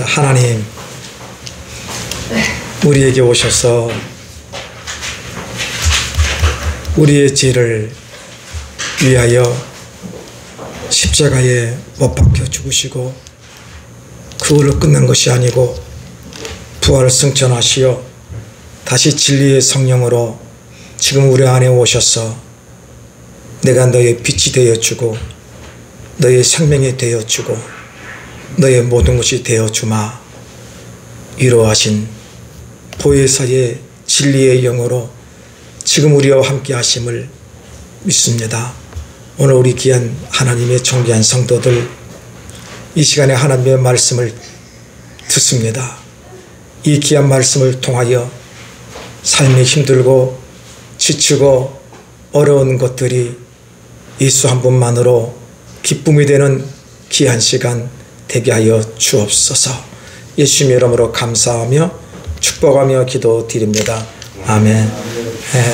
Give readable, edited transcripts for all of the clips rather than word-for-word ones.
하나님, 우리에게 오셔서 우리의 죄를 위하여 십자가에 못 박혀 죽으시고 그걸로 끝난 것이 아니고 부활을 승천하시어 다시 진리의 성령으로 지금 우리 안에 오셔서 내가 너의 빛이 되어주고 너의 생명이 되어주고 너의 모든 것이 되어주마 이러하신 보혜사의 진리의 영으로 지금 우리와 함께 하심을 믿습니다. 오늘 우리 귀한 하나님의 존귀한 성도들 이 시간에 하나님의 말씀을 듣습니다. 이 귀한 말씀을 통하여 삶이 힘들고 지치고 어려운 것들이 예수 한 분만으로 기쁨이 되는 귀한 시간 되게 하여 주옵소서. 예수님의 이름으로 감사하며 축복하며 기도드립니다. 아멘.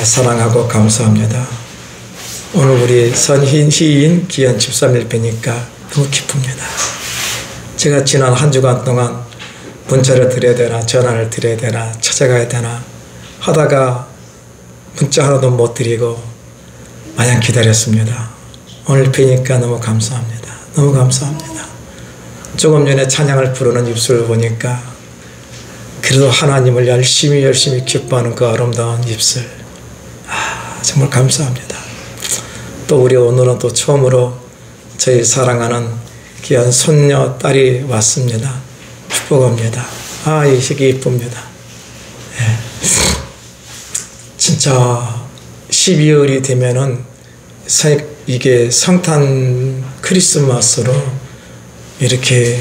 사랑하고 감사합니다. 오늘 우리 선희인 희인 귀한 집사님을 뵈니까 너무 기쁩니다. 제가 지난 한 주간 동안 문자를 드려야 되나 전화를 드려야 되나 찾아가야 되나 하다가 문자 하나도 못 드리고 마냥 기다렸습니다. 오늘 뵈니까 너무 감사합니다. 너무 감사합니다. 조금 전에 찬양을 부르는 입술을 보니까 그래도 하나님을 열심히 기뻐하는 그 아름다운 입술, 정말 감사합니다. 또 우리 오늘은 또 처음으로 저희 사랑하는 귀한 손녀 딸이 왔습니다. 축복합니다. 이 시기 이쁩니다. 진짜 12월이 되면은 이게 성탄 크리스마스로 이렇게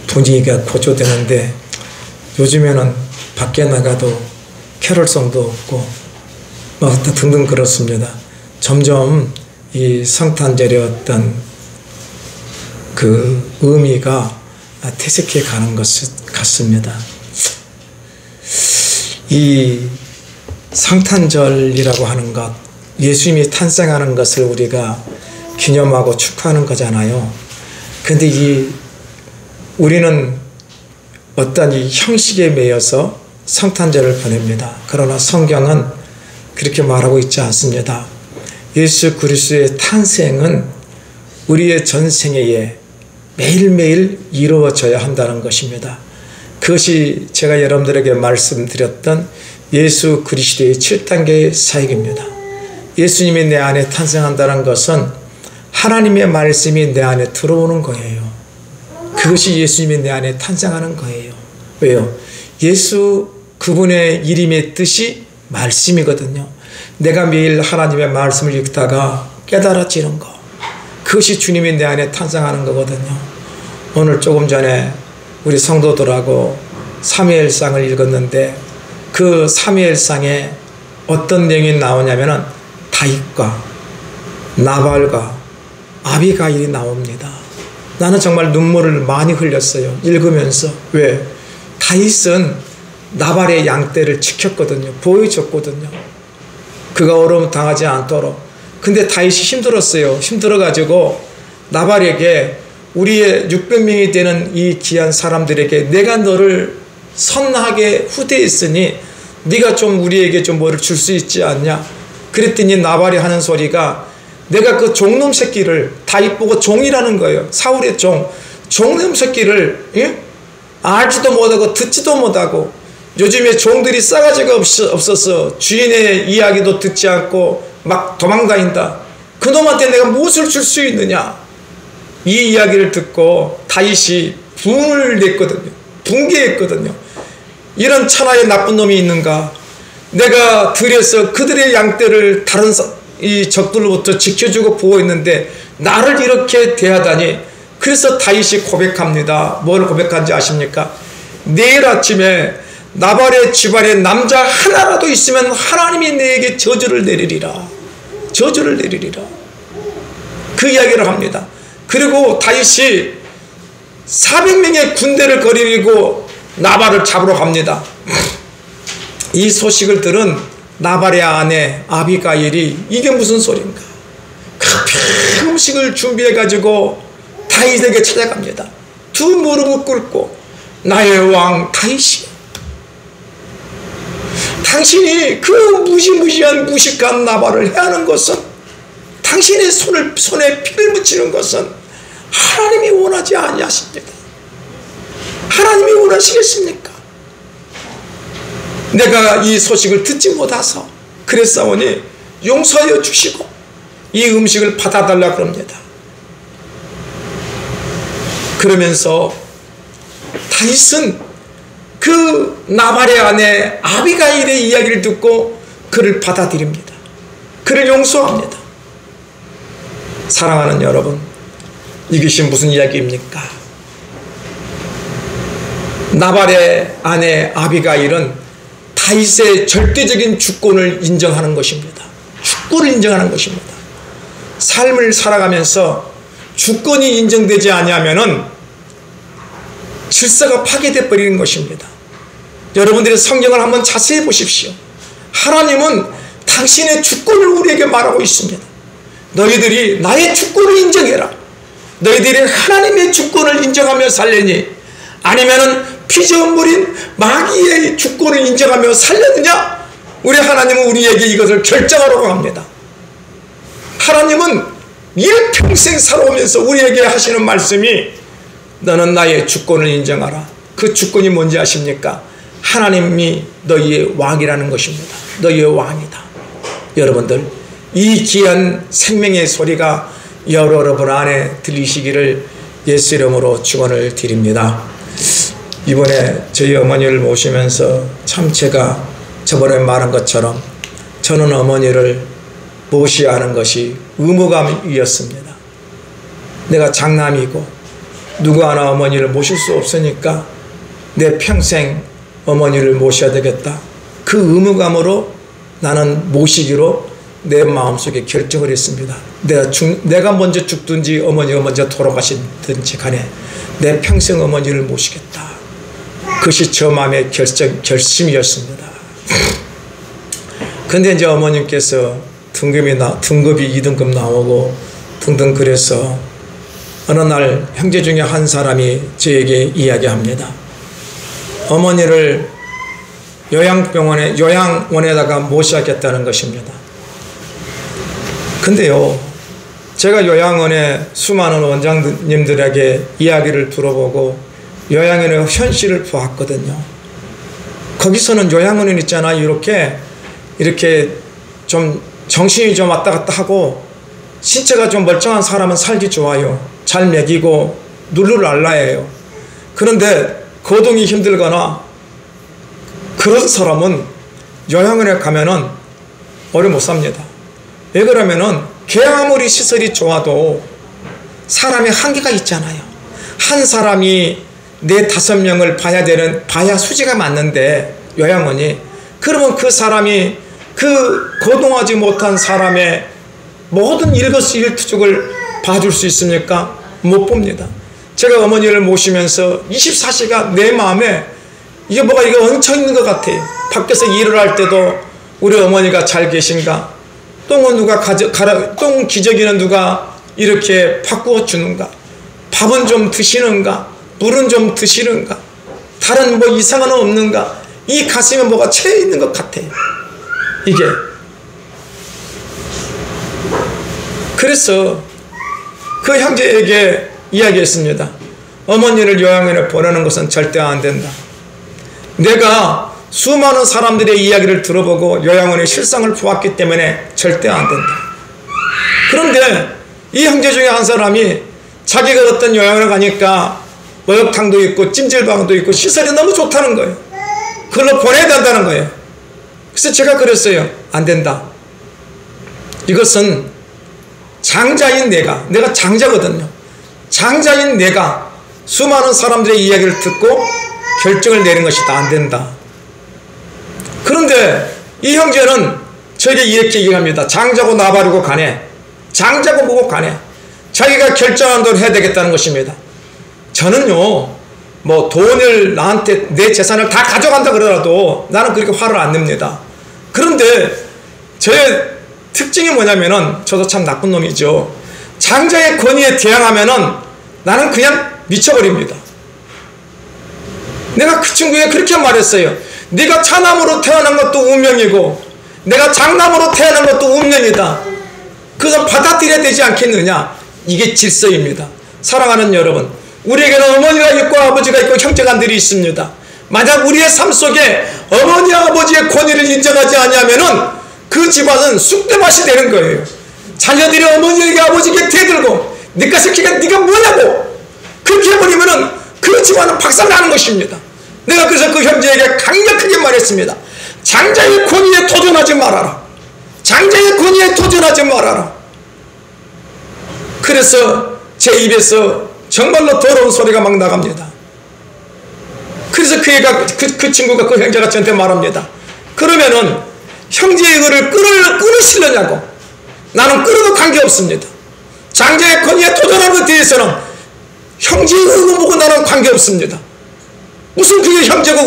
분위기가 고조되는데 요즘에는 밖에 나가도 캐롤송도 없고 막 등등 그렇습니다. 점점 이 성탄절의 어떤 그 의미가 퇴색해 가는 것 같습니다. 이 성탄절이라고 하는 것, 예수님이 탄생하는 것을 우리가 기념하고 축하하는 거잖아요. 근데 우리는 어떤 이 형식에 매여서 성탄절을 보냅니다. 그러나 성경은 그렇게 말하고 있지 않습니다. 예수 그리스도의 탄생은 우리의 전생애에 매일매일 이루어져야 한다는 것입니다. 그것이 제가 여러분들에게 말씀드렸던 예수 그리스도의 7단계의 사역입니다. 예수님이 내 안에 탄생한다는 것은 하나님의 말씀이 내 안에 들어오는 거예요. 그것이 예수님이 내 안에 탄생하는 거예요. 왜요? 예수 그분의 이름의 뜻이 말씀이거든요. 내가 매일 하나님의 말씀을 읽다가 깨달아지는 거, 그것이 주님이 내 안에 탄생하는 거거든요. 오늘 조금 전에 우리 성도들하고 사무엘상을 읽었는데 그 사무엘상에 어떤 내용이 나오냐면은 다윗과 나발과 아비가일이 나옵니다. 나는 정말 눈물을 많이 흘렸어요. 읽으면서. 왜? 다윗은 나발의 양떼를 지켰거든요. 보여줬거든요. 그가 어려움 당하지 않도록. 근데 다윗이 힘들었어요. 힘들어가지고 나발에게 우리의 600명이 되는 이 귀한 사람들에게 내가 너를 선하게 후대했으니 네가 좀 우리에게 좀 뭐를 줄 수 있지 않냐. 그랬더니 나발이 하는 소리가 내가 그 종놈 새끼를, 다윗 보고 종이라는 거예요. 사울의 종놈 새끼를 알지도 못하고 듣지도 못하고 요즘에 종들이 싸가지가 없어서 주인의 이야기도 듣지 않고 막 도망다닌다. 그놈한테 내가 무엇을 줄 수 있느냐. 이 이야기를 듣고 다윗이 분을 냈거든요. 분개했거든요. 이런 천하의 나쁜 놈이 있는가. 내가 들여서 그들의 양떼를 다른 이 적들로부터 지켜주고 보호했는데 나를 이렇게 대하다니. 그래서 다윗이 고백합니다. 뭘 고백한지 아십니까? 내일 아침에 나발의 집안에 남자 하나라도 있으면 하나님이 내게 저주를 내리리라. 저주를 내리리라. 그 이야기를 합니다. 그리고 다윗이 400명의 군대를 거느리고 나발을 잡으러 갑니다. 이 소식을 들은 나발의 아내 아비가일이 이게 무슨 소린가. 그 음식을 준비해 가지고 다윗에게 찾아갑니다. 두 무릎을 꿇고 나의 왕 다윗이여, 당신이 그 무시무시한 무식한 나발을 해하는 것은, 당신의 손에 피를 묻히는 것은 하나님이 원하지 아니하십니다. 하나님이 원하시겠습니까? 내가 이 소식을 듣지 못해서 그랬사오니 용서하여 주시고 이 음식을 받아달라 그럽니다. 그러면서 다윗은 그 나발의 아내 아비가일의 이야기를 듣고 그를 받아들입니다. 그를 용서합니다. 사랑하는 여러분, 이것이 무슨 이야기입니까? 나발의 아내 아비가일은 다윗의 절대적인 주권을 인정하는 것입니다. 주권을 인정하는 것입니다. 삶을 살아가면서 주권이 인정되지 아니하면은 질서가 파괴되어 버리는 것입니다. 여러분들이 성경을 한번 자세히 보십시오. 하나님은 당신의 주권을 우리에게 말하고 있습니다. 너희들이 나의 주권을 인정해라. 너희들이 하나님의 주권을 인정하며 살려니, 아니면은 피조물인 마귀의 주권을 인정하며 살렸느냐? 우리 하나님은 우리에게 이것을 결정하라고 합니다. 하나님은 일평생 살아오면서 우리에게 하시는 말씀이, 너는 나의 주권을 인정하라. 그 주권이 뭔지 아십니까? 하나님이 너희의 왕이라는 것입니다. 너희의 왕이다. 여러분들, 이 귀한 생명의 소리가 여러분 안에 들리시기를 예수 이름으로 축원을 드립니다. 이번에 저희 어머니를 모시면서 참 제가 저번에 말한 것처럼 저는 어머니를 모셔야 하는 것이 의무감이었습니다. 내가 장남이고 누구 하나 어머니를 모실 수 없으니까 내 평생 어머니를 모셔야 되겠다. 그 의무감으로 나는 모시기로 내 마음속에 결정을 했습니다. 내가 먼저 죽든지 어머니가 먼저 돌아가시든지 간에 내 평생 어머니를 모시겠다. 그것이 저 마음의 결심이었습니다. 근데 이제 어머님께서 등급이 2등급 나오고 등등 그래서 어느 날 형제 중에 한 사람이 저에게 이야기합니다. 어머니를 요양원에다가 모셔야겠다는 것입니다. 근데요, 제가 요양원에 수많은 원장님들에게 이야기를 들어보고 요양원의 현실을 보았거든요. 거기서는 요양원은 있잖아요. 이렇게 좀 정신이 좀 왔다 갔다 하고 신체가 좀 멀쩡한 사람은 살기 좋아요. 잘 먹이고 룰루랄라예요. 그런데 거동이 힘들거나 그런 사람은 요양원에 가면은 오래 못 삽니다. 왜 그러면은 걔 아무리 시설이 좋아도 사람의 한계가 있잖아요. 한 사람이 4-5명을 봐야 수지가 맞는데 요양원이, 그러면 그 사람이 그 거동하지 못한 사람의 모든 일거수일투족을 봐줄 수 있습니까? 못 봅니다. 제가 어머니를 모시면서 24시간 내 마음에 이게 얹혀 있는 것 같아요. 밖에서 일을 할 때도 우리 어머니가 잘 계신가? 똥은 누가 똥 기저귀는 누가 이렇게 바꾸어 주는가? 밥은 좀 드시는가? 물은 좀 드시는가? 다른 이상은 없는가? 이 가슴에 뭐가 채여 있는 것 같아요. 이게. 그래서 그 형제에게 이야기했습니다. 어머니를 요양원에 보내는 것은 절대 안 된다. 내가 수많은 사람들의 이야기를 들어보고 요양원의 실상을 보았기 때문에 절대 안 된다. 그런데 이 형제 중에 한 사람이 자기가 어떤 요양원에 가니까 목욕탕도 있고 찜질방도 있고 시설이 너무 좋다는 거예요. 그걸로 보내야 된다는 거예요. 그래서 제가 그랬어요. 안 된다. 이것은 장자인 내가 장자거든요. 장자인 내가 수많은 사람들의 이야기를 듣고 결정을 내린 것이다. 안 된다. 그런데 이 형제는 저에게 이렇게 얘기합니다. 장자고 나발이고 가네. 장자고 뭐고 가네. 자기가 결정한 대로 해야 되겠다는 것입니다. 저는요, 돈을 나한테 내 재산을 다 가져간다 그러더라도 나는 그렇게 화를 안 냅니다. 그런데 저의 특징이 뭐냐면은, 저도 참 나쁜 놈이죠. 장자의 권위에 대항하면은 나는 그냥 미쳐버립니다. 내가 그 친구에게 그렇게 말했어요. 네가 차남으로 태어난 것도 운명이고 내가 장남으로 태어난 것도 운명이다. 그것을 받아들여야 되지 않겠느냐. 이게 질서입니다. 사랑하는 여러분, 우리에게는 어머니가 있고 아버지가 있고 형제간들이 있습니다. 만약 우리의 삶 속에 어머니 아버지의 권위를 인정하지 않으면은 그 집안은 쑥대밭이 되는 거예요. 자녀들이 어머니에게 아버지에게 대들고 네가 새끼가 네가 뭐냐고 그렇게 해버리면은 그 집안은 박살나는 것입니다. 내가 그래서 그 형제에게 강력하게 말했습니다. 장자의 권위에 도전하지 말아라. 장자의 권위에 도전하지 말아라. 그래서 제 입에서 정말로 더러운 소리가 막 나갑니다. 그래서 그 친구가 그 형제가 저한테 말합니다. 그러면은 형제의 의를 끊으시려냐고. 나는 끊어도 관계없습니다. 장자의 권위에 도전하는 것에 대해서는 형제의 의고 보고 나는 관계없습니다. 무슨 그게 형제의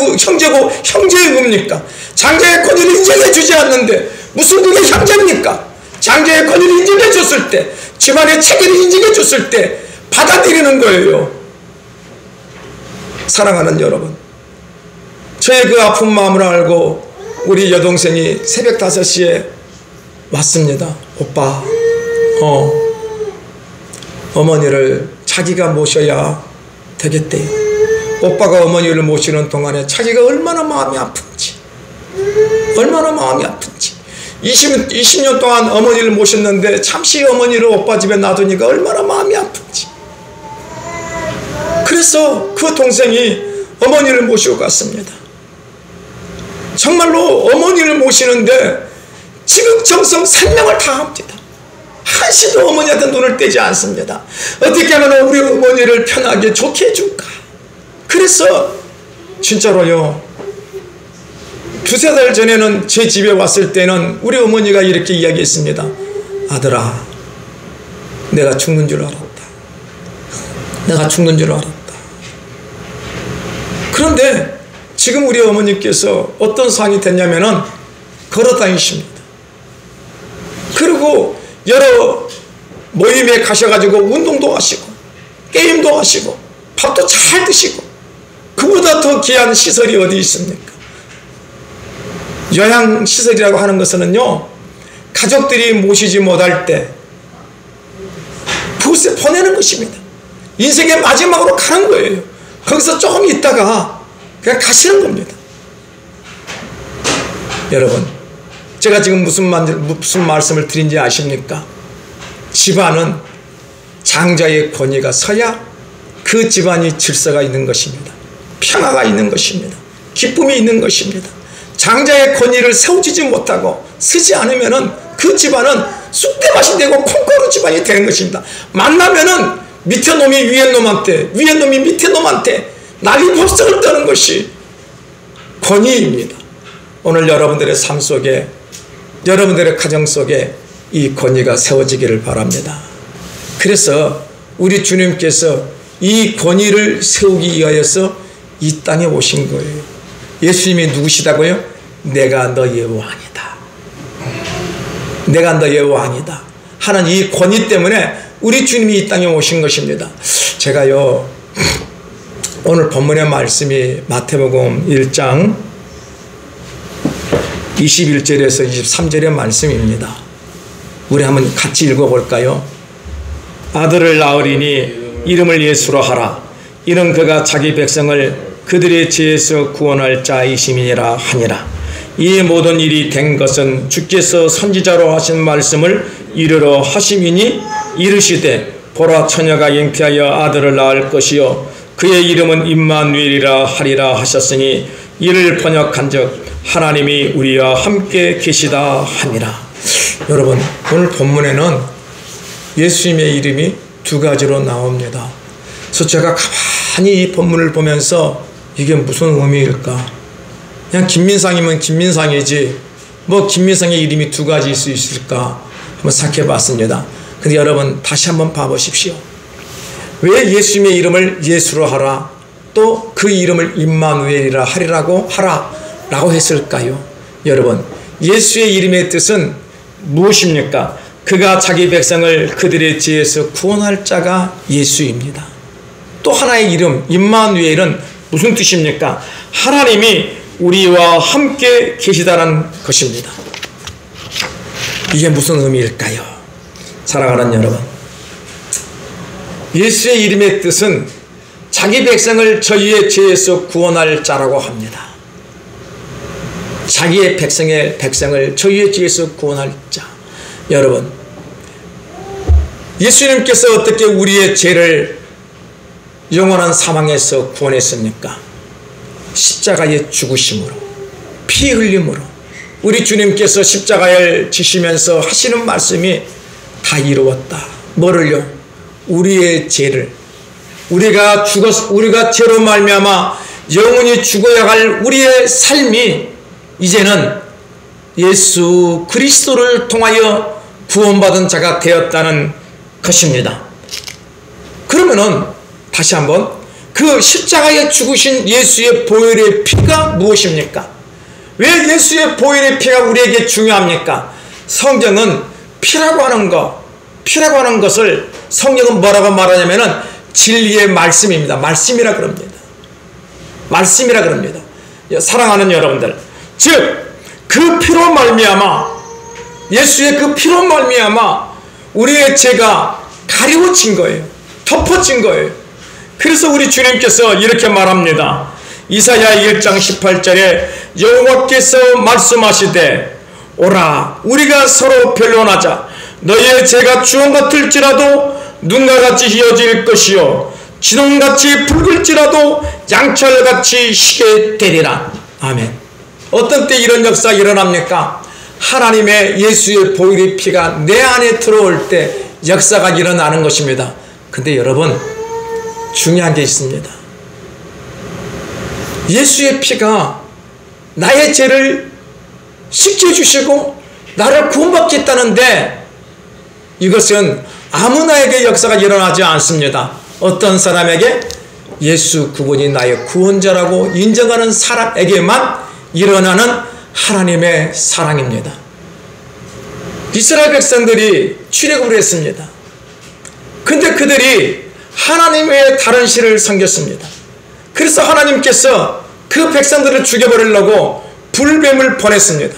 의입니까? 장자의 권위를 인정해 주지 않는데 무슨 그게 형제입니까? 장자의 권위를 인정해 줬을 때, 집안의 체계를 인정해 줬을 때 받아들이는 거예요. 사랑하는 여러분, 저의 그 아픈 마음을 알고 우리 여동생이 새벽 5시에 왔습니다. 오빠, 어머니를 자기가 모셔야 되겠대요. 오빠가 어머니를 모시는 동안에 자기가 얼마나 마음이 아픈지 20년 동안 어머니를 모셨는데 잠시 어머니를 오빠 집에 놔두니까 얼마나 마음이 아픈지. 그래서 그 동생이 어머니를 모시고 갔습니다. 정말로 어머니를 모시는데 지극정성 생명을 다합니다. 한시도 어머니한테 눈을 떼지 않습니다. 어떻게 하면 우리 어머니를 편하게 좋게 해줄까. 그래서 진짜로요, 2-3달 전에는 제 집에 왔을 때는 우리 어머니가 이렇게 이야기했습니다. 아들아, 내가 죽는 줄 알았다. 내가 죽는 줄 알았다. 그런데 지금 우리 어머니께서 어떤 상황이 됐냐면은 걸어 다니십니다. 그리고 여러 모임에 가셔가지고 운동도 하시고 게임도 하시고 밥도 잘 드시고, 그보다 더 귀한 시설이 어디 있습니까? 요양시설이라고 하는 것은요, 가족들이 모시지 못할 때 그곳에 보내는 것입니다. 인생의 마지막으로 가는 거예요. 거기서 조금 있다가 그냥 가시는 겁니다. 여러분, 제가 지금 무슨 말씀을 드린지 아십니까? 집안은 장자의 권위가 서야 그 집안이 질서가 있는 것입니다. 평화가 있는 것입니다. 기쁨이 있는 것입니다. 장자의 권위를 세우지 못하고 서지 않으면은 그 집안은 쑥대밭이 되고 콩가루 집안이 되는 것입니다. 만나면은 밑에 놈이 위에 놈한테, 위에 놈이 밑에 놈한테 난리 법석을 떠는 것이 권위입니다. 오늘 여러분들의 삶 속에, 여러분들의 가정 속에 이 권위가 세워지기를 바랍니다. 그래서 우리 주님께서 이 권위를 세우기 위하여서 이 땅에 오신 거예요. 예수님이 누구시다고요? 내가 너의 왕이다. 내가 너의 왕이다 하는 이 권위 때문에 우리 주님이 이 땅에 오신 것입니다. 제가요, 오늘 본문의 말씀이 마태복음 1장 21절에서 23절의 말씀입니다. 우리 한번 같이 읽어볼까요? 아들을 낳으리니 이름을 예수로 하라. 이는 그가 자기 백성을 그들의 죄에서 구원할 자이심이니라 하니라. 이 모든 일이 된 것은 주께서 선지자로 하신 말씀을 이루러 하심이니, 이르시되 보라, 처녀가 잉태하여 아들을 낳을 것이요 그의 이름은 임마누엘이라 하리라 하셨으니, 이를 번역한즉 하나님이 우리와 함께 계시다 하니라. 여러분, 오늘 본문에는 예수님의 이름이 2가지로 나옵니다. 그래서 제가 가만히 이 본문을 보면서 이게 무슨 의미일까? 그냥 김민상이면 김민상이지 뭐 김민상의 이름이 2가지일 수 있을까 한번 생각해 봤습니다. 근데 여러분, 다시 한번 봐보십시오. 왜 예수님의 이름을 예수로 하라, 또 그 이름을 임마누엘이라 하라고 했을까요? 여러분, 예수의 이름의 뜻은 무엇입니까? 그가 자기 백성을 그들의 죄에서 구원할 자가 예수입니다. 또 하나의 이름 임마누엘은 무슨 뜻입니까? 하나님이 우리와 함께 계시다는 것입니다. 이게 무슨 의미일까요? 사랑하는 여러분, 예수의 이름의 뜻은 자기 백성을 저희의 죄에서 구원할 자라고 합니다. 자기의 백성을 저희의 죄에서 구원할 자. 여러분, 예수님께서 어떻게 우리의 죄를 영원한 사망에서 구원했습니까? 십자가의 죽으심으로, 피 흘림으로. 우리 주님께서 십자가를 지시면서 하시는 말씀이 다 이루었다. 뭐를요? 우리의 죄를, 우리가 죄로 말미암아 영원히 죽어야 할 우리의 삶이 이제는 예수 그리스도를 통하여 구원받은 자가 되었다는 것입니다. 그러면은 다시 한번, 그 십자가에 죽으신 예수의 보혈의 피가 무엇입니까? 왜 예수의 보혈의 피가 우리에게 중요합니까? 성경은 피라고 하는 것을 성경은 뭐라고 말하냐면은 진리의 말씀입니다. 말씀이라 그럽니다. 말씀이라 그럽니다. 사랑하는 여러분들, 즉 그 피로 말미암아, 예수의 그 피로 말미암아 우리의 죄가 가려워진 거예요. 덮어진 거예요. 그래서 우리 주님께서 이렇게 말합니다. 이사야 1장 18절에 여호와께서 말씀하시되 오라 우리가 서로 변론하자. 너희의 죄가 주홍 같을지라도 눈과 같이 희어질 것이요 진홍같이 붉을지라도 양철같이 희게 되리라. 아멘. 어떤 때 이런 역사가 일어납니까? 하나님의 예수의 보혈의 피가 내 안에 들어올 때 역사가 일어나는 것입니다. 근데 여러분, 중요한 게 있습니다. 예수의 피가 나의 죄를 씻겨주시고 나를 구원받겠다는데 이것은 아무나에게 역사가 일어나지 않습니다. 어떤 사람에게? 예수 그분이 나의 구원자라고 인정하는 사람에게만 일어나는 하나님의 사랑입니다. 이스라엘 백성들이 출애굽을 했습니다. 근데 그들이 하나님의 다른 신을 섬겼습니다. 그래서 하나님께서 그 백성들을 죽여버리려고 불뱀을 보냈습니다.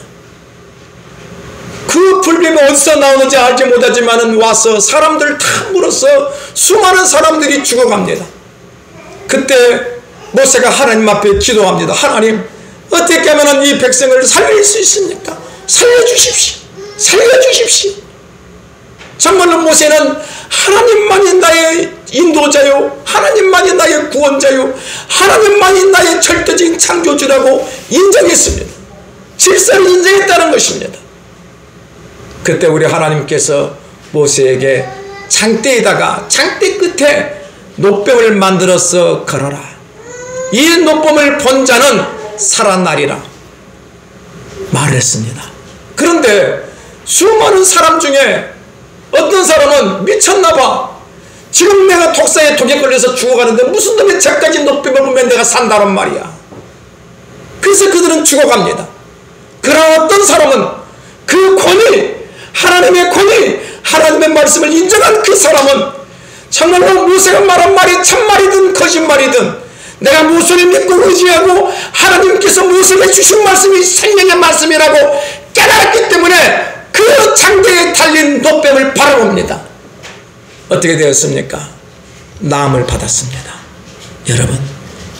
그 불뱀이 어디서 나오는지 알지 못하지만 와서 사람들 다 물어서 수많은 사람들이 죽어갑니다. 그때 모세가 하나님 앞에 기도합니다. 하나님, 어떻게 하면 이 백성을 살릴 수 있습니까? 살려주십시오. 살려주십시오. 정말로 모세는 하나님만이 나의 인도자요, 하나님만이 나의 구원자요, 하나님만이 나의 절대적인 창조주라고 인정했습니다. 질서를 인정했다는 것입니다. 그때 우리 하나님께서 모세에게 장대에다가 장대 끝에 노뱀을 만들어서 걸어라. 이 노뱀을 본 자는 살아나리라 말을 했습니다. 그런데 수많은 사람 중에 어떤 사람은 미쳤나봐. 지금 내가 독사에 독에 걸려서 죽어가는데 무슨 놈의 저까지 노뱀을 보면 내가 산다란 말이야. 그래서 그들은 죽어갑니다. 그러나 어떤 사람은 그 권위, 하나님의 권위, 하나님의 말씀을 인정한 그 사람은 정말로 모세가 말한 말이 참말이든 거짓말이든 내가 모세를 믿고 의지하고 하나님께서 모세에게 주신 말씀이 생명의 말씀이라고 깨달았기 때문에 그 장대에 달린 노뱀을 바라봅니다. 어떻게 되었습니까? 나음을 받았습니다. 여러분,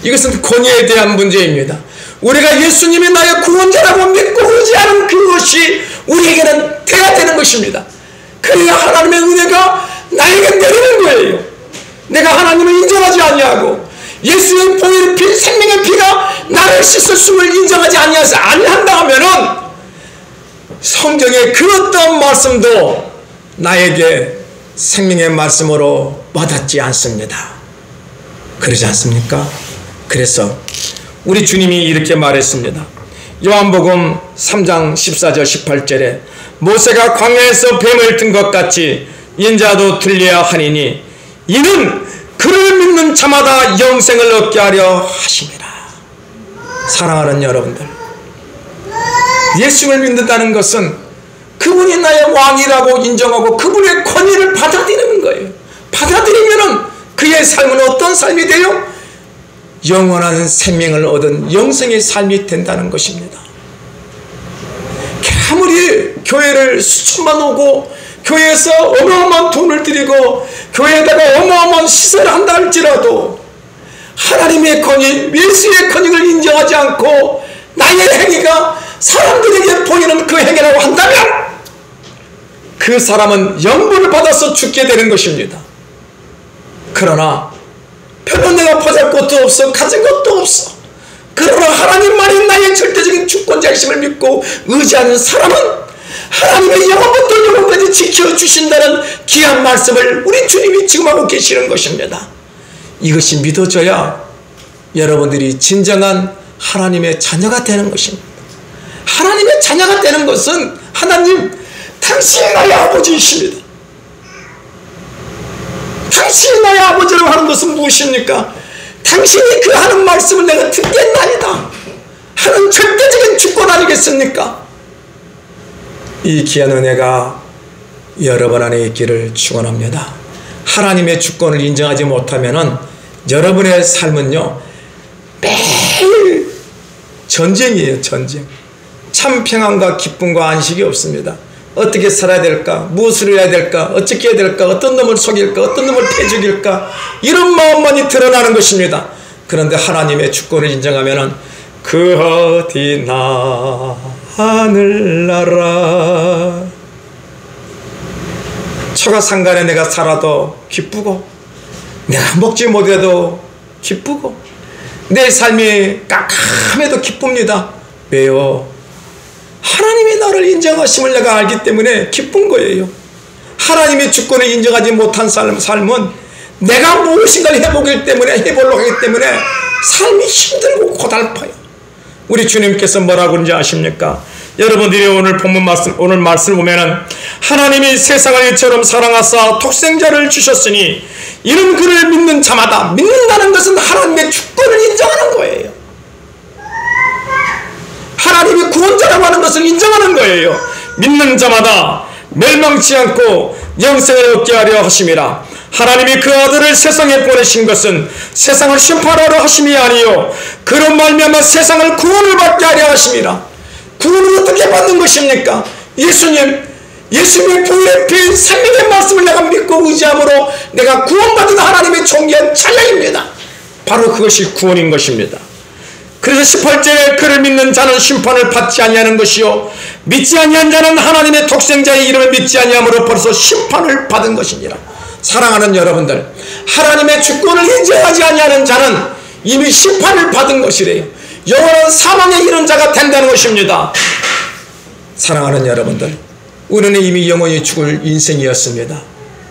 이것은 권위에 대한 문제입니다. 우리가 예수님이 나의 구원자라고 믿고 의지하는 그것이 우리에게는 돼야 되는 것입니다. 그래야 하나님의 은혜가 나에게 내리는 거예요. 내가 하나님을 인정하지 아니하고 예수의 보혈의 피, 생명의 피가 나를 씻었음을 인정하지 아니한다 하면은 성경의 그 어떤 말씀도 나에게 생명의 말씀으로 와닿지 않습니다. 그러지 않습니까? 그래서 우리 주님이 이렇게 말했습니다. 요한복음 3장 14절 18절에 모세가 광야에서 뱀을 든 것 같이 인자도 들려야 하니니 이는 그를 믿는 자마다 영생을 얻게 하려 하심이라. 사랑하는 여러분들, 예수를 믿는다는 것은 그분이 나의 왕이라고 인정하고 그분의 권위를 받아들이는 거예요. 받아들이면은 그의 삶은 어떤 삶이 돼요? 영원한 생명을 얻은 영생의 삶이 된다는 것입니다. 아무리 교회를 수천만 오고 교회에서 어마어마한 돈을 들이고 교회에다가 어마어마한 시설을 한다 할지라도 하나님의 권위, 예수의 권위를 인정하지 않고 나의 행위가 사람들에게 보이는 그 행위라고 한다면 그 사람은 영벌을 받아서 죽게 되는 것입니다. 그러나 별로 내가 보잘것도 없어, 가진 것도 없어, 그러나 하나님만이 나의 절대적인 주권자이심을 믿고 의지하는 사람은 하나님의 영원부터 영원까지 지켜주신다는 귀한 말씀을 우리 주님이 지금 하고 계시는 것입니다. 이것이 믿어져야 여러분들이 진정한 하나님의 자녀가 되는 것입니다. 하나님의 자녀가 되는 것은 하나님, 당신이 나의 아버지이십니다. 당신이 나의 아버지라고 하는 것은 무엇입니까? 당신이 그 하는 말씀을 내가 듣겠나이다 하는 절대적인 주권 아니겠습니까? 이 귀한 은혜가 여러분 안에 있기를 축원합니다. 하나님의 주권을 인정하지 못하면은 여러분의 삶은요 매일 전쟁이에요. 전쟁. 참 평안과 기쁨과 안식이 없습니다. 어떻게 살아야 될까? 무엇을 해야 될까? 어떻게 해야 될까? 어떤 놈을 속일까? 어떤 놈을 패죽일까? 이런 마음만이 드러나는 것입니다. 그런데 하나님의 주권을 인정하면은 그 어디나 하늘나라 초가상간에 내가 살아도 기쁘고 내가 먹지 못해도 기쁘고 내 삶이 깜깜해도 기쁩니다. 왜요? 하나님이 나를 인정하심을 내가 알기 때문에 기쁜 거예요. 하나님의 주권을 인정하지 못한 삶은 내가 무엇인가를 해보기 때문에, 해보려고 하기 때문에 삶이 힘들고 고달파요. 우리 주님께서 뭐라고 그런지 아십니까? 여러분들이 오늘 본문 말씀, 오늘 말씀을 보면은 하나님이 세상을 이처럼 사랑하사 독생자를 주셨으니 이는 그를 믿는 자마다, 믿는다는 것은 하나님의 주권을 인정하는 거예요. 하나님이 구원자라고 하는 것을 인정하는 거예요. 믿는 자마다 멸망치 않고 영생을 얻게 하려 하심이라. 하나님이 그 아들을 세상에 보내신 것은 세상을 심판하려 하심이 아니요 그런 말미암아 세상을 구원을 받게 하려 하심이라. 구원을 어떻게 받는 것입니까? 예수님의 보혈의 피 생명의 말씀을 내가 믿고 의지함으로 내가 구원받은 하나님의 존귀한 자녀입니다. 바로 그것이 구원인 것입니다. 그래서 18절에 그를 믿는 자는 심판을 받지 아니하는 것이요 믿지 아니한 자는 하나님의 독생자의 이름을 믿지 아니함으로 벌써 심판을 받은 것이니라. 사랑하는 여러분들, 하나님의 주권을 인정하지 아니하는 자는 이미 심판을 받은 것이래요. 영원한 사망에 이른 자가 된다는 것입니다. 사랑하는 여러분들, 우리는 이미 영원히 죽을 인생이었습니다.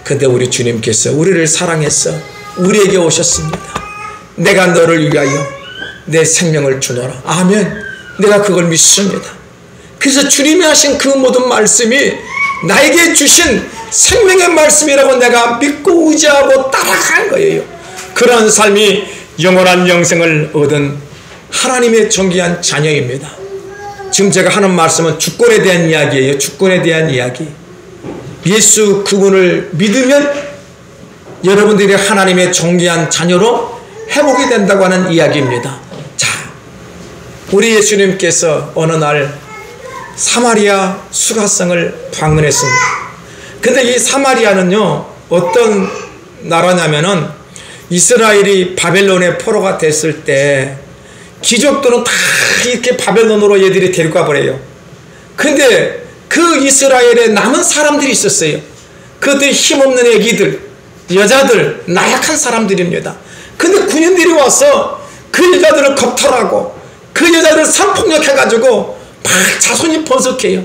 근데 우리 주님께서 우리를 사랑해서 우리에게 오셨습니다. 내가 너를 위하여 내 생명을 주노라. 아멘. 내가 그걸 믿습니다. 그래서 주님이 하신 그 모든 말씀이 나에게 주신 생명의 말씀이라고 내가 믿고 의지하고 따라간 거예요. 그러한 삶이 영원한 영생을 얻은 하나님의 존귀한 자녀입니다. 지금 제가 하는 말씀은 주권에 대한 이야기예요. 주권에 대한 이야기. 예수 그분을 믿으면 여러분들이 하나님의 존귀한 자녀로 회복이 된다고 하는 이야기입니다. 우리 예수님께서 어느 날 사마리아 수가성을 방문했습니다. 근데 이 사마리아는요 어떤 나라냐면은 이스라엘이 바벨론의 포로가 됐을 때 귀족들은 다 이렇게 바벨론으로 얘들이 데리고 가버려요. 근데 그 이스라엘에 남은 사람들이 있었어요. 그들 힘없는 애기들, 여자들, 나약한 사람들입니다. 근데 군인들이 와서 그 여자들을 겁탈하고 그 여자를 성폭력해가지고 막 자손이 번성해요.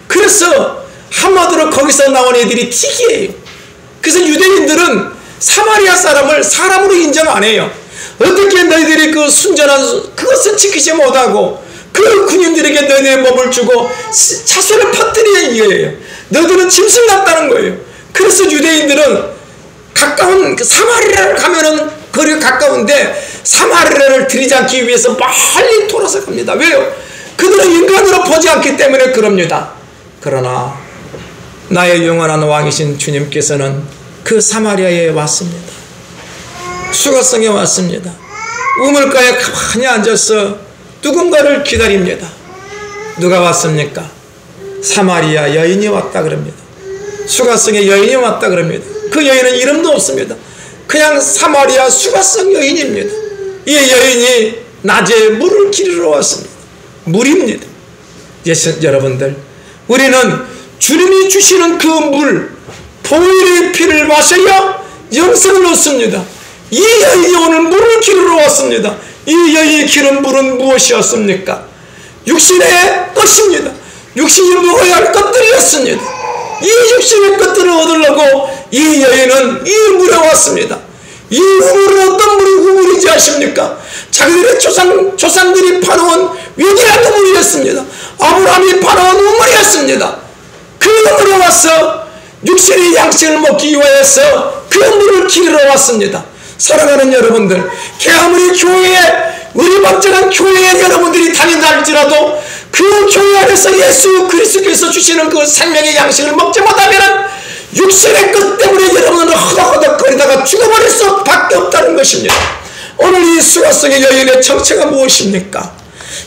그래서 한마디로 거기서 나온 애들이 틱이에요. 그래서 유대인들은 사마리아 사람을 사람으로 인정 안 해요. 어떻게 너희들이 그 순전한 그것을 지키지 못하고 그 군인들에게 너희들의 몸을 주고 자손을 퍼뜨리냐 이거예요. 너희들은 짐승 같다는 거예요. 그래서 유대인들은 가까운 사마리아를 가면은 거리가 가까운데 사마리아를 들이지 않기 위해서 멀리 돌아서 갑니다. 왜요? 그들은 인간으로 보지 않기 때문에 그럽니다. 그러나 나의 영원한 왕이신 주님께서는 그 사마리아에 왔습니다. 수가성에 왔습니다. 우물가에 가만히 앉아서 누군가를 기다립니다. 누가 왔습니까? 사마리아 여인이 왔다 그럽니다. 수가성의 여인이 왔다 그럽니다. 그 여인은 이름도 없습니다. 그냥 사마리아 수가성 여인입니다. 이 여인이 낮에 물을 기르러 왔습니다. 물입니다. 여러분들, 우리는 주님이 주시는 그 물, 보혈의 피를 마셔야 영생을 얻습니다. 이 여인이 오늘 물을 기르러 왔습니다. 이 여인이 기른 물은 무엇이었습니까? 육신의 것입니다. 육신이 먹어야 할 것들이었습니다. 이 육신의 것들을 얻으려고 이 여인은 이 물에 왔습니다. 이 우물은 어떤 우물인지 아십니까? 자기들의 조상들이 파놓은 위대한 우물이었습니다. 아브라함이 파놓은 우물이었습니다. 그 우물에 와서 육신의 양식을 먹기 위하여서 그 물을 기르러 왔습니다. 사랑하는 여러분들, 아무리 교회에 의리박정한 교회에 여러분들이 다닌다 할지라도 그 교회 안에서 예수 그리스도께서 주시는 그 생명의 양식을 먹지 못하면 육신의 것 때문에 여러분은 허덕허덕거리다가 죽어버릴 수밖에 없다는 것입니다. 오늘 이 수가성의 여인의 정체가 무엇입니까?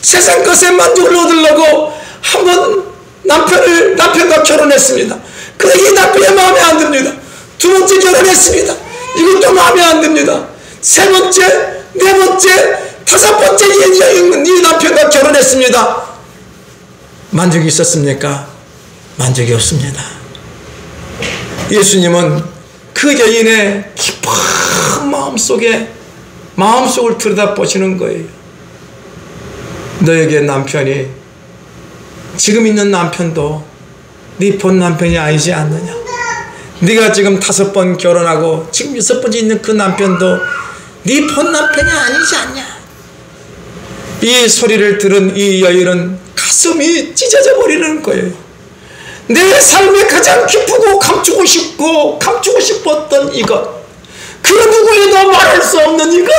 세상 것에 만족을 얻으려고 한번 남편과 결혼했습니다. 그런데 이 남편이 마음에 안 듭니다. 두 번째 결혼했습니다. 이것도 마음에 안 듭니다. 세 번째, 네 번째, 다섯 번째 이 남편과 결혼했습니다. 만족이 있었습니까? 만족이 없습니다. 예수님은 그 여인의 깊은 마음속을 들여다보시는 거예요. 너에게 남편이, 지금 있는 남편도 네 본 남편이 아니지 않느냐? 네가 지금 5번 결혼하고 지금 6번째 있는 그 남편도 네 본 남편이 아니지 않냐? 이 소리를 들은 이 여인은 가슴이 찢어져 버리는 거예요. 내 삶에 가장 기쁘고 감추고 싶었던 이것, 그 누구에도 말할 수 없는 이것,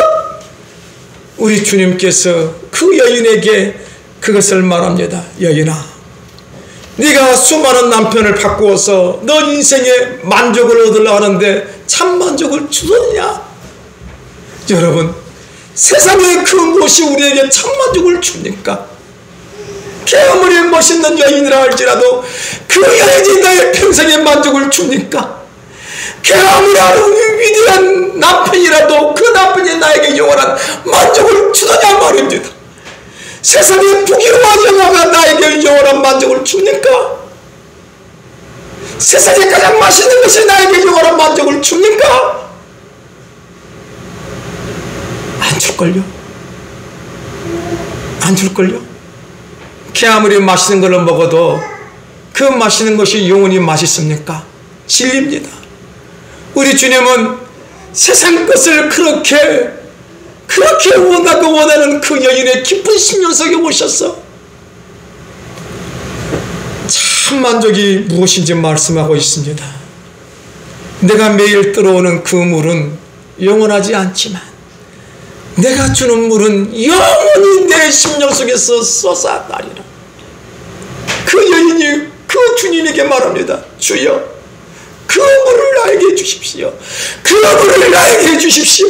우리 주님께서 그 여인에게 그것을 말합니다. 여인아, 네가 수많은 남편을 바꾸어서 너 인생에 만족을 얻으려고 하는데 참 만족을 주느냐? 여러분, 세상에 그 무엇이 우리에게 참 만족을 줍니까? 아무리 멋있는 여인이라 할지라도 그 여인이 나의 평생의 만족을 줍니까? 아무리 위대한 남편이라도 그 남편이 나에게 영원한 만족을 주느냐 말입니다. 세상의 부귀로운 영화가 나에게 영원한 만족을 줍니까? 세상에 가장 맛있는 것이 나에게 영원한 만족을 줍니까? 안 줄걸요? 안 줄걸요? 아무리 맛있는 걸 먹어도 그 맛있는 것이 영원히 맛있습니까? 진리입니다. 우리 주님은 세상 것을 그렇게 원하는 그 여인의 깊은 심령 속에 오셔서 참 만족이 무엇인지 말씀하고 있습니다. 내가 매일 들어오는 그 물은 영원하지 않지만 내가 주는 물은 영원히 내 심령 속에서 솟아나리라. 그 여인이 그 주님에게 말합니다. 주여, 그 물을 나에게 주십시오. 그 물을 나에게 주십시오.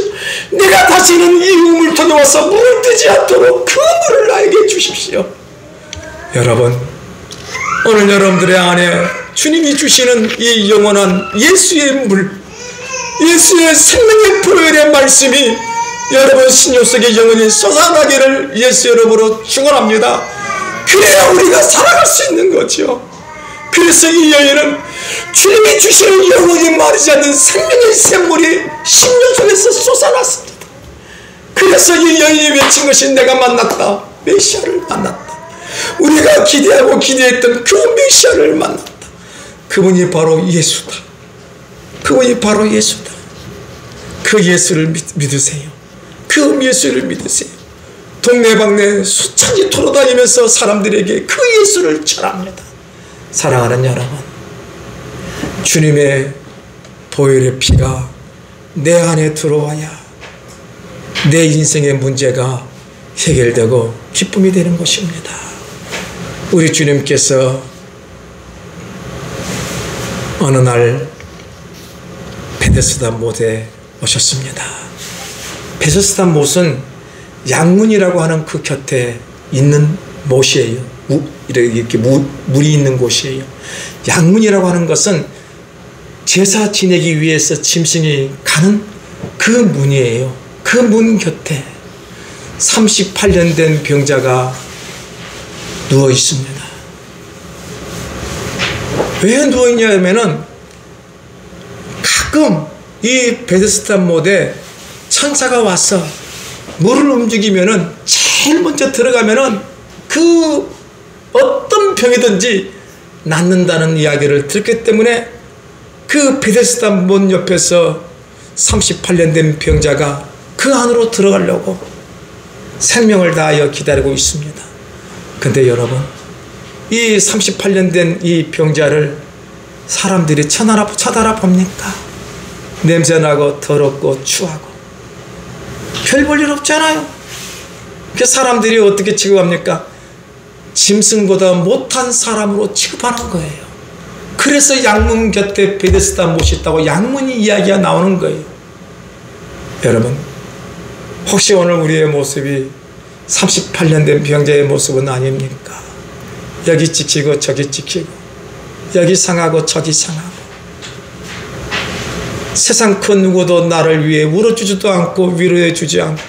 내가 다시는 이 우물통에 와서 물을 뜨지 않도록 그 물을 나에게 주십시오. 여러분, 오늘 여러분들의 안에 주님이 주시는 이 영원한 예수의 물, 예수의 생명의 보혈의 말씀이 여러분 신요 속에 영원히 솟아나기를 예수 이름으로 축원합니다. 그래야 우리가 살아갈 수 있는 거죠. 그래서 이 여인은 주님이 주시는 영원히 마르지 않는 생명의 샘물이 심령 속에서 솟아났습니다. 그래서 이 여인이 외친 것이 내가 만났다. 메시아를 만났다. 우리가 기대하고 기대했던 그 메시아를 만났다. 그분이 바로 예수다. 그분이 바로 예수다. 그 예수를 믿으세요. 그 예수를 믿으세요. 동네방네 수차례 돌아다니면서 사람들에게 그 예수를 전합니다. 사랑하는 여러분, 주님의 보혈의 피가 내 안에 들어와야 내 인생의 문제가 해결되고 기쁨이 되는 것입니다. 우리 주님께서 어느 날 베데스다 못에 오셨습니다. 베데스다 못은 양문이라고 하는 그 곁에 있는 못이에요. 이렇게 물이 있는 곳이에요. 양문이라고 하는 것은 제사 지내기 위해서 짐승이 가는 그 문이에요. 그 문 곁에 38년 된 병자가 누워 있습니다. 왜 누워 있냐면은 가끔 이 베데스다 못에 천사가 와서 물을 움직이면은 제일 먼저 들어가면은 그 어떤 병이든지 낫는다는 이야기를 들었기 때문에 그 베데스다 못 옆에서 38년 된 병자가 그 안으로 들어가려고 생명을 다하여 기다리고 있습니다. 근데 여러분, 이 38년 된 이 병자를 사람들이 쳐다봅니까? 냄새나고 더럽고 추하고 별 볼 일 없잖아요. 그 사람들이 어떻게 취급합니까? 짐승보다 못한 사람으로 취급하는 거예요. 그래서 양문 곁에 베데스다 못이 있다고 양문이 이야기가 나오는 거예요. 여러분, 혹시 오늘 우리의 모습이 38년 된 병자의 모습은 아닙니까? 여기 찍히고 저기 찍히고, 여기 상하고 저기 상하고, 세상 그 누구도 나를 위해 울어주지도 않고 위로해 주지 않고,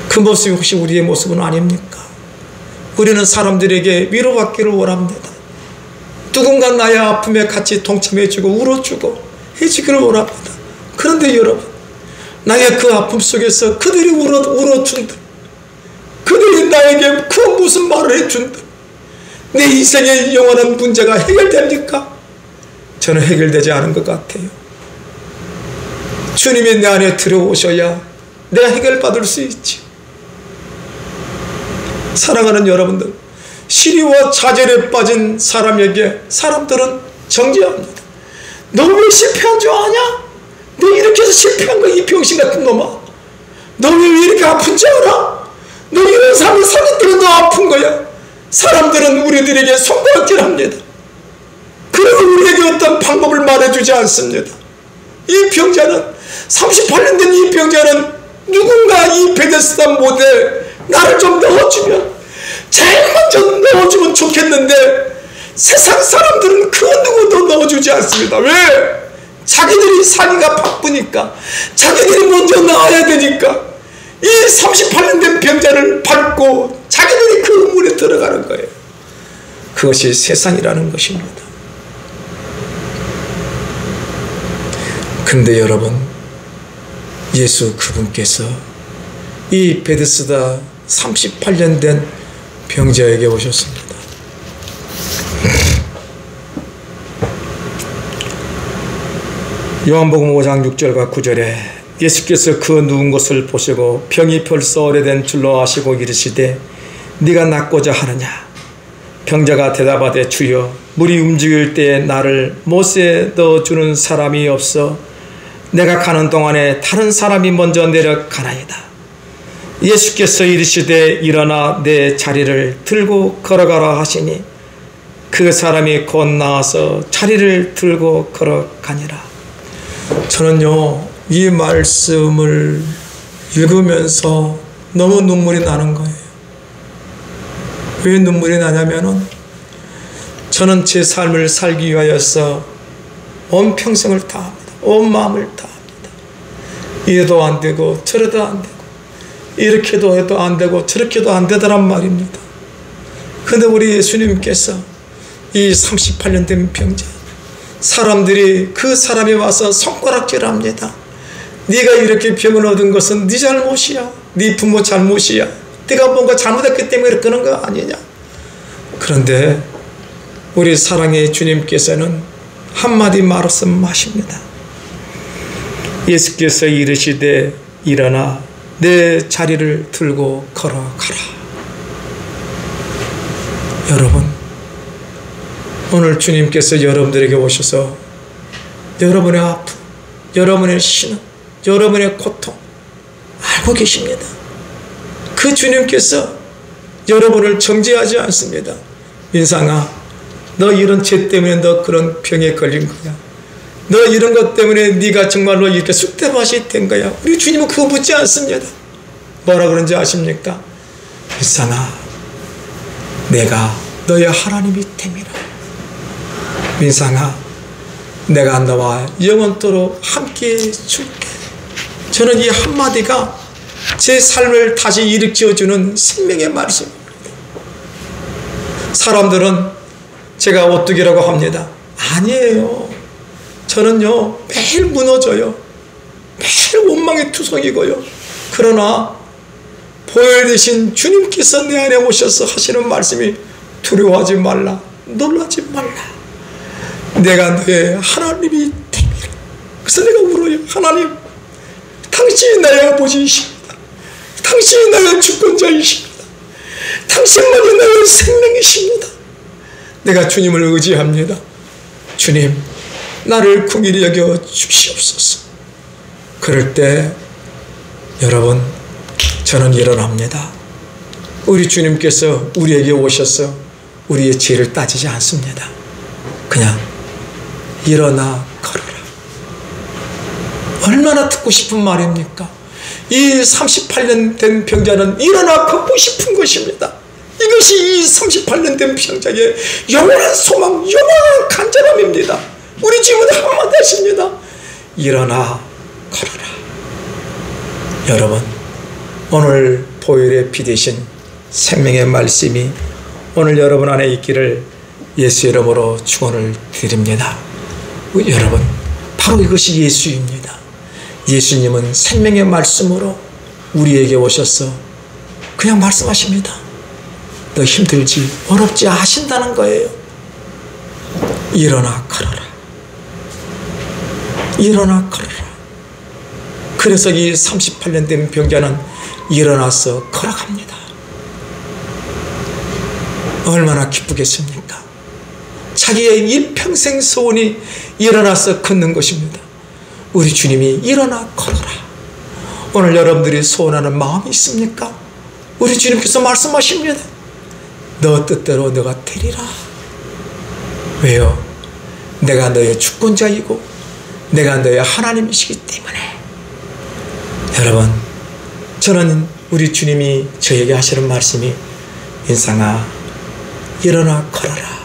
그 모습이 혹시 우리의 모습은 아닙니까? 우리는 사람들에게 위로받기를 원합니다. 누군가 나의 아픔에 같이 동참해주고 울어주고 해주기를 원합니다. 그런데 여러분, 나의 그 아픔 속에서 그들이 울어준다. 그들이 나에게 그 무슨 말을 해준다. 내 인생의 영원한 문제가 해결됩니까? 저는 해결되지 않은 것 같아요. 주님이 내 안에 들어오셔야 내가 해결받을 수 있지. 사랑하는 여러분들, 시리와 좌절에 빠진 사람에게 사람들은 정죄합니다. 너 왜 실패한 줄 아냐? 너 이렇게 해서 실패한 거야, 이 병신 같은 놈아. 너 왜 이렇게 아픈 줄 알아? 너 이런 삶을 살기 때문에 너 아픈 거야. 사람들은 우리들에게 손가락질합니다. 그래도 우리에게 어떤 방법을 말해주지 않습니다. 이 병자는, 38년 된 이 병자는 누군가 이 베데스다 못에 나를 좀 넣어주면, 제일 먼저 넣어주면 좋겠는데 세상 사람들은 그 누구도 넣어주지 않습니다. 왜? 자기들이 살기가 바쁘니까, 자기들이 먼저 나와야 되니까 이 38년 된 병자를 밟고 자기들이 그 문에 들어가는 거예요. 그것이 세상이라는 것입니다. 근데 여러분, 예수 그분께서 이 베데스다 38년 된 병자에게 오셨습니다. 요한복음 5장 6절과 9절에 예수께서 그 누운 것을 보시고 병이 벌써 오래된 줄로 아시고 이르시되 네가 낫고자 하느냐? 병자가 대답하되 주여, 물이 움직일 때에 나를 못에 넣어주는 사람이 없어 내가 가는 동안에 다른 사람이 먼저 내려가나이다. 예수께서 이르시되 일어나 내 자리를 들고 걸어가라 하시니 그 사람이 곧 나와서 자리를 들고 걸어가니라. 저는요, 이 말씀을 읽으면서 너무 눈물이 나는 거예요. 왜 눈물이 나냐면은 저는 제 삶을 살기 위하여서 온 평생을 다합니다. 온 마음을 다합니다. 이래도 안 되고 저래도 안 되고 이렇게도 해도 안 되고 저렇게도 안 되더란 말입니다. 그런데 우리 예수님께서 이 38년 된 병자, 사람들이 그 사람이 와서 손가락질합니다. 네가 이렇게 병을 얻은 것은 네 잘못이야. 네 부모 잘못이야. 네가 뭔가 잘못했기 때문에 그런 거 아니냐. 그런데 우리 사랑의 주님께서는 한마디 말씀하십니다. 예수께서 이르시되 일어나 내 자리를 들고 걸어가라. 여러분, 오늘 주님께서 여러분들에게 오셔서 여러분의 아픔, 여러분의 신음, 여러분의 고통 알고 계십니다. 그 주님께서 여러분을 정죄하지 않습니다. 민상아, 너 이런 죄 때문에 너 그런 병에 걸린 거야. 너 이런 것 때문에 네가 정말로 이렇게 쑥대밭이 된 거야. 우리 주님은 그거 묻지 않습니다. 뭐라 그런지 아십니까? 민상아, 내가 너의 하나님이 됨이라. 민상아, 내가 너와 영원토록 함께해 줄게. 저는 이 한마디가 제 삶을 다시 일으켜주는 생명의 말씀입니다. 사람들은 제가 오뚜기라고 합니다. 아니에요. 저는요, 매일 무너져요. 매일 원망의 투성이고요. 그러나 보혈 대신 주님께서 내 안에 오셔서 하시는 말씀이 두려워하지 말라, 놀라지 말라. 내가 너의 하나님이 됨이라. 그래서 내가 울어요. 하나님, 당신이 나의 아버지이십니다. 당신이 나의 주권자이십니다. 당신만이 나의 생명이십니다. 내가 주님을 의지합니다. 주님, 나를 긍휼히 여겨 주시옵소서. 그럴 때 여러분, 저는 일어납니다. 우리 주님께서 우리에게 오셔서 우리의 죄를 따지지 않습니다. 그냥 일어나 걸어라. 얼마나 듣고 싶은 말입니까? 이 38년 된 병자는 일어나 걷고 싶은 것입니다. 이것이 이 38년 된 병자의 영원한 소망, 영원한 간절함입니다. 우리 주님은 한마디 하십니다. 일어나 걸어라. 여러분, 오늘 보혈의 피 대신 생명의 말씀이 오늘 여러분 안에 있기를 예수 이름으로 축원을 드립니다. 여러분, 바로 이것이 예수입니다. 예수님은 생명의 말씀으로 우리에게 오셔서 그냥 말씀하십니다. 너 힘들지, 어렵지 아신다는 거예요. 일어나 걸어라. 일어나 걸어라. 그래서 이 38년 된 병자는 일어나서 걸어갑니다. 얼마나 기쁘겠습니까? 자기의 일평생 소원이 일어나서 걷는 것입니다. 우리 주님이 일어나 걸어라. 오늘 여러분들이 소원하는 마음이 있습니까? 우리 주님께서 말씀하십니다. 너 뜻대로 너가 되리라. 왜요? 내가 너의 주권자이고 내가 너의 하나님이시기 때문에. 여러분, 저는 우리 주님이 저에게 하시는 말씀이 인상아, 일어나 걸어라.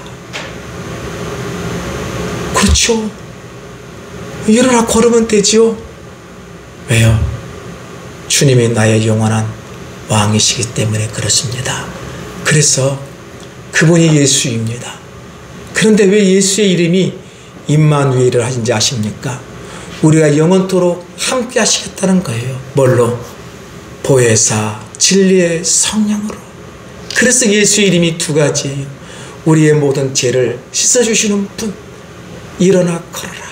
그렇죠. 일어나 걸으면 되지요. 왜요? 주님이 나의 영원한 왕이시기 때문에 그렇습니다. 그래서 그분이 예수입니다. 그런데 왜 예수의 이름이 임마누엘을 하신지 아십니까? 우리가 영원토록 함께 하시겠다는 거예요. 뭘로? 보혜사 진리의 성령으로. 그래서 예수의 이름이 두 가지예요. 우리의 모든 죄를 씻어주시는 분, 일어나 걸어라.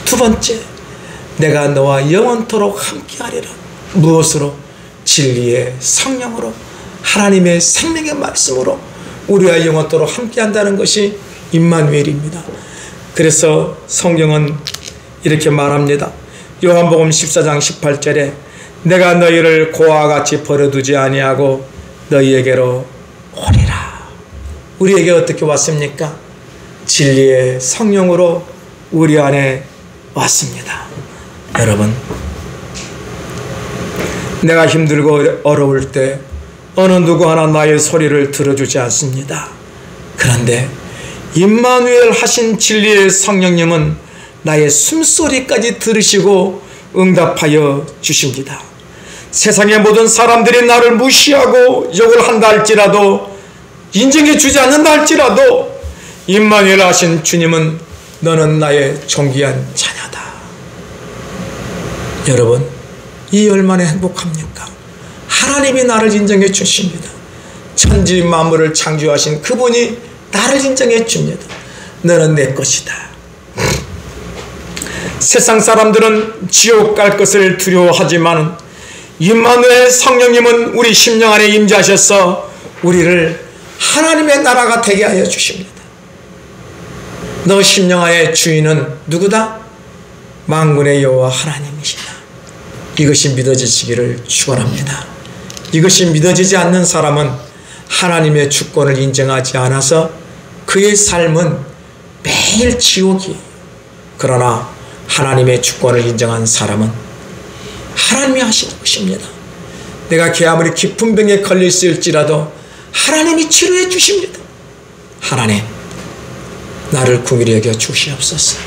두 번째, 내가 너와 영원토록 함께하리라. 무엇으로? 진리의 성령으로, 하나님의 생명의 말씀으로 우리와 영원토록 함께한다는 것이 임마누엘입니다. 그래서 성경은 이렇게 말합니다. 요한복음 14장 18절에 내가 너희를 고아와 같이 버려두지 아니하고 너희에게로 오리라. 우리에게 어떻게 왔습니까? 진리의 성령으로 우리 안에 왔습니다. 여러분, 내가 힘들고 어려울 때 어느 누구 하나 나의 소리를 들어주지 않습니다. 그런데 임마누엘 하신 진리의 성령님은 나의 숨소리까지 들으시고 응답하여 주십니다. 세상의 모든 사람들이 나를 무시하고 욕을 한다 할지라도, 인정해 주지 않는다 할지라도 임마누엘 하신 주님은 너는 나의 존귀한 자녀다. 여러분, 이 얼마나 행복합니까? 하나님이 나를 인정해 주십니다. 천지 만물을 창조하신 그분이 나를 인정해 줍니다. 너는 내 것이다. 세상 사람들은 지옥 갈 것을 두려워하지만 임마누엘 성령님은 우리 심령 안에 임재하셔서 우리를 하나님의 나라가 되게 하여 주십니다. 너 심령 안의 주인은 누구다? 만군의 여호와 하나님이시다. 이것이 믿어지시기를 축원합니다. 이것이 믿어지지 않는 사람은 하나님의 주권을 인정하지 않아서 그의 삶은 매일 지옥이에요. 그러나 하나님의 주권을 인정한 사람은 하나님이 하시는 것입니다. 내가 아무리 깊은 병에 걸렸을지라도 하나님이 치료해 주십니다. 하나님, 나를 긍휼히 여겨 주시옵소서.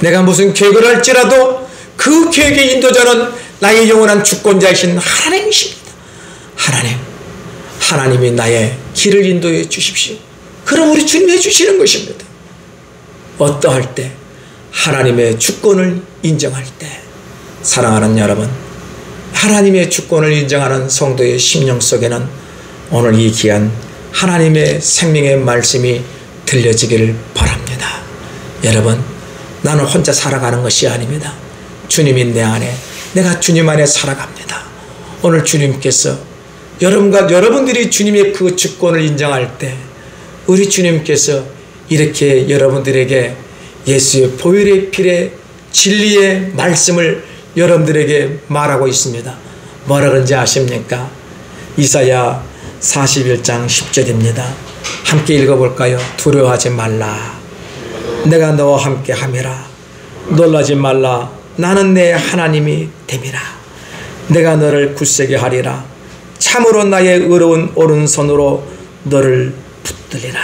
내가 무슨 계획을 할지라도 그 계획의 인도자는 나의 영원한 주권자이신 하나님이십니다. 하나님이 나의 길을 인도해 주십시오. 그럼 우리 주님이 해주시는 것입니다. 어떠할 때? 하나님의 주권을 인정할 때. 사랑하는 여러분, 하나님의 주권을 인정하는 성도의 심령 속에는 오늘 이 귀한 하나님의 생명의 말씀이 들려지기를 바랍니다. 여러분, 나는 혼자 살아가는 것이 아닙니다. 주님이 내 안에, 내가 주님 안에 살아갑니다. 오늘 주님께서 여러분들이 주님의 그 주권을 인정할 때 우리 주님께서 이렇게 여러분들에게 예수의 보혈의 피의 진리의 말씀을 여러분들에게 말하고 있습니다. 뭐라 그런지 아십니까? 이사야 41장 10절입니다. 함께 읽어볼까요? 두려워하지 말라. 내가 너와 함께 함이라. 놀라지 말라. 나는 내 하나님이 됨이라. 내가 너를 굳세게 하리라. 참으로 나의 의로운 오른손으로 너를 붙들리라.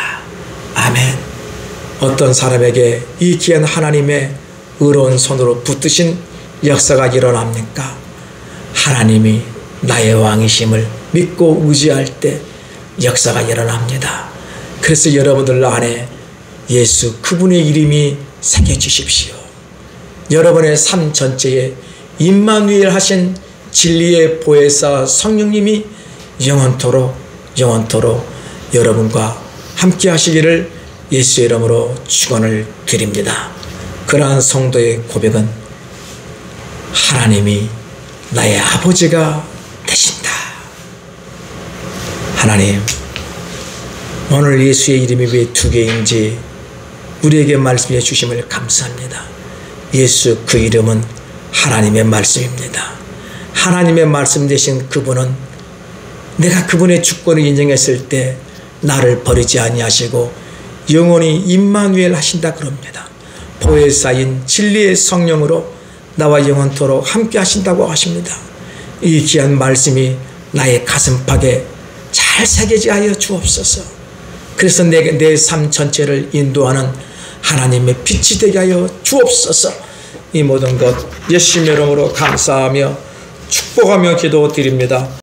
아멘. 어떤 사람에게 이 귀한 하나님의 의로운 손으로 붙드신 역사가 일어납니까? 하나님이 나의 왕이심을 믿고 의지할 때 역사가 일어납니다. 그래서 여러분들 안에 예수 그분의 이름이 새겨주십시오. 여러분의 삶 전체에 임마누엘 하신 진리의 보혜사 성령님이 영원토록 여러분과 함께 하시기를 예수의 이름으로 축원을 드립니다. 그러한 성도의 고백은 하나님이 나의 아버지가 되신다. 하나님, 오늘 예수의 이름이 왜 두 개인지 우리에게 말씀해 주심을 감사합니다. 예수 그 이름은 하나님의 말씀입니다. 하나님의 말씀 되신 그분은 내가 그분의 주권을 인정했을 때 나를 버리지 아니하시고 영원히 임마누엘 하신다 그럽니다. 보혜사인 진리의 성령으로 나와 영원토록 함께 하신다고 하십니다. 이 귀한 말씀이 나의 가슴팍에 잘 새겨지게 하여 주옵소서. 그래서 내 삶 전체를 인도하는 하나님의 빛이 되게 하여 주옵소서. 이 모든 것 예수님의 이름으로 감사하며 축복하며 기도드립니다.